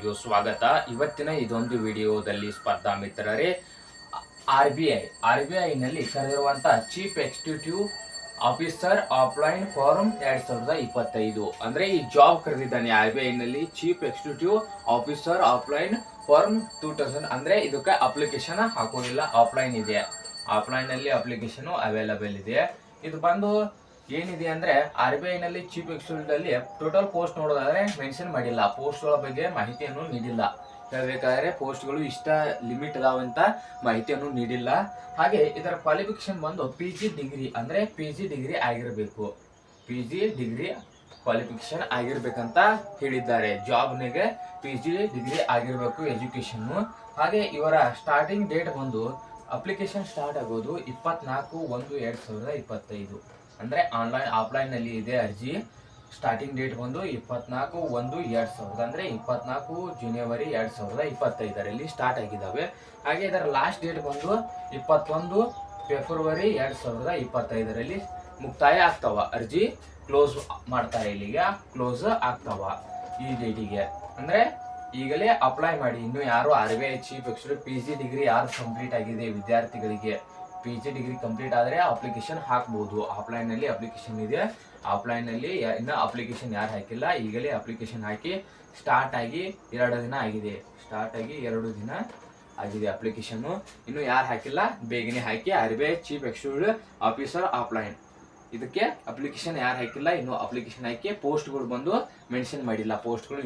ಸ್ವಾಗತ. ಇವತ್ತಿನ ಇದೊಂದು ವಿಡಿಯೋದಲ್ಲಿ ಸ್ಪರ್ಧಾ ಮಿತ್ರರೇ, ಆರ್ ಬಿ ಐ ನಲ್ಲಿ ಕರೆದಿರುವಂತಹ chief executive officer offline form 2025 ಅಂದ್ರೆ ಈ ಜಾಬ್ ಕರೆದಿದ್ದಾನೆ. ಆರ್ ಬಿ ಐ ನಲ್ಲಿ chief executive officer offline form 2000 ಅಂದ್ರೆ ಇದಕ್ಕೆ ಅಪ್ಲಿಕೇಶನ್ ಹಾಕೋದಿಲ್ಲ, ಆಫ್ಲೈನ್ ಇದೆ. ಆಫ್ಲೈನ್ ನಲ್ಲಿ ಅಪ್ಲಿಕೇಶನ್ ಅವೈಲಬಲ್ ಇದೆ. ಇದು ಬಂದು ಏನಿದೆ ಅಂದ್ರೆ ಆರ್ ಬಿ ಐ ನಲ್ಲಿ ಚೀಫ್ ಎಕ್ಸಿಕ್ಯೂಟಿವ್ ಅಲ್ಲಿ ಟೋಟಲ್ ಪೋಸ್ಟ್ ನೋಡೋದಾದ್ರೆ ಮೆನ್ಷನ್ ಮಾಡಿಲ್ಲ, ಪೋಸ್ಟ್ ಗಳ ಬಗ್ಗೆ ಮಾಹಿತಿಯನ್ನು ನೀಡಿಲ್ಲ. ಹೇಳ್ಬೇಕಾದ್ರೆ ಪೋಸ್ಟ್ ಗಳು ಇಷ್ಟ ಲಿಮಿಟ್ ಅದಾವಂತ ಮಾಹಿತಿಯನ್ನು ನೀಡಿಲ್ಲ. ಹಾಗೆ ಇದರ ಕ್ವಾಲಿಫಿಕೇಶನ್ ಬಂದು ಪಿ ಜಿ ಡಿಗ್ರಿ ಅಂದ್ರೆ ಪಿ ಜಿ ಡಿಗ್ರಿ ಆಗಿರಬೇಕು, ಪಿ ಜಿ ಡಿಗ್ರಿ ಕ್ವಾಲಿಫಿಕೇಶನ್ ಆಗಿರ್ಬೇಕಂತ ಹೇಳಿದ್ದಾರೆ. ಜಾಬ್ನಿಗೆ ಪಿ ಜಿ ಡಿಗ್ರಿ ಆಗಿರಬೇಕು ಎಜುಕೇಶನ್. ಹಾಗೆ ಇವರ ಸ್ಟಾರ್ಟಿಂಗ್ ಡೇಟ್ ಬಂದು ಅಪ್ಲಿಕೇಶನ್ ಸ್ಟಾರ್ಟ್ ಆಗೋದು 24/1/2025 ಅಂದ್ರೆ ಆಫ್ಲೈನ್ ನಲ್ಲಿ ಇದೆ ಅರ್ಜಿ. ಸ್ಟಾರ್ಟಿಂಗ್ ಡೇಟ್ ಬಂದು 24/1/2000 ಅಂದ್ರೆ 24 ಜನವರಿ 2025ರಲ್ಲಿ ಸ್ಟಾರ್ಟ್ ಆಗಿದ್ದಾವೆ. ಹಾಗೆ ಇದರ ಲಾಸ್ಟ್ ಡೇಟ್ ಬಂದು 21 ಫೆಬ್ರವರಿ 2025ರಲ್ಲಿ ಮುಕ್ತಾಯ ಆಗ್ತಾವ. ಅರ್ಜಿ ಕ್ಲೋಸ್ ಮಾಡ್ತಾರೆ, ಇಲ್ಲಿಗೆ ಕ್ಲೋಸ್ ಆಗ್ತಾವ ಈ ಡೇಟಿಗೆ. ಅಂದ್ರೆ ಈಗಲೇ ಅಪ್ಲೈ ಮಾಡಿ. ಇನ್ನು ಯಾರು R B I chief executive P G degree ಯಾರು ಕಂಪ್ಲೀಟ್ ಆಗಿದೆ ವಿದ್ಯಾರ್ಥಿಗಳಿಗೆ ಪಿ ಜಿ ಡಿಗ್ರಿ ಕಂಪ್ಲೀಟ್ ಆದರೆ ಅಪ್ಲಿಕೇಶನ್ ಹಾಕ್ಬೋದು. ಆಫ್ಲೈನ್ ನಲ್ಲಿ ಅಪ್ಲಿಕೇಶನ್ ಇದೆ. ಆಫ್ಲೈನ್ ನಲ್ಲಿ ಇನ್ನು ಅಪ್ಲಿಕೇಶನ್ ಯಾರು ಹಾಕಿಲ್ಲ, ಈಗಲೇ ಅಪ್ಲಿಕೇಶನ್ ಹಾಕಿ ಸ್ಟಾರ್ಟ್ ಆಗಿ 2 ದಿನ ಆಗಿದೆ. ಅಪ್ಲಿಕೇಶನ್. ಇನ್ನು ಯಾರು ಹಾಕಿಲ್ಲ ಬೇಗನೆ ಹಾಕಿ. R B I chief executive officer offline ಇದಕ್ಕೆ ಅಪ್ಲಿಕೇಶನ್ ಯಾರು ಹಾಕಿಲ್ಲ ಇನ್ನು ಅಪ್ಲಿಕೇಶನ್ ಹಾಕಿ. ಪೋಸ್ಟ್ಗಳು ಬಂದು ಮೆನ್ಷನ್ ಮಾಡಿಲ್ಲ, ಪೋಸ್ಟ್ಗಳು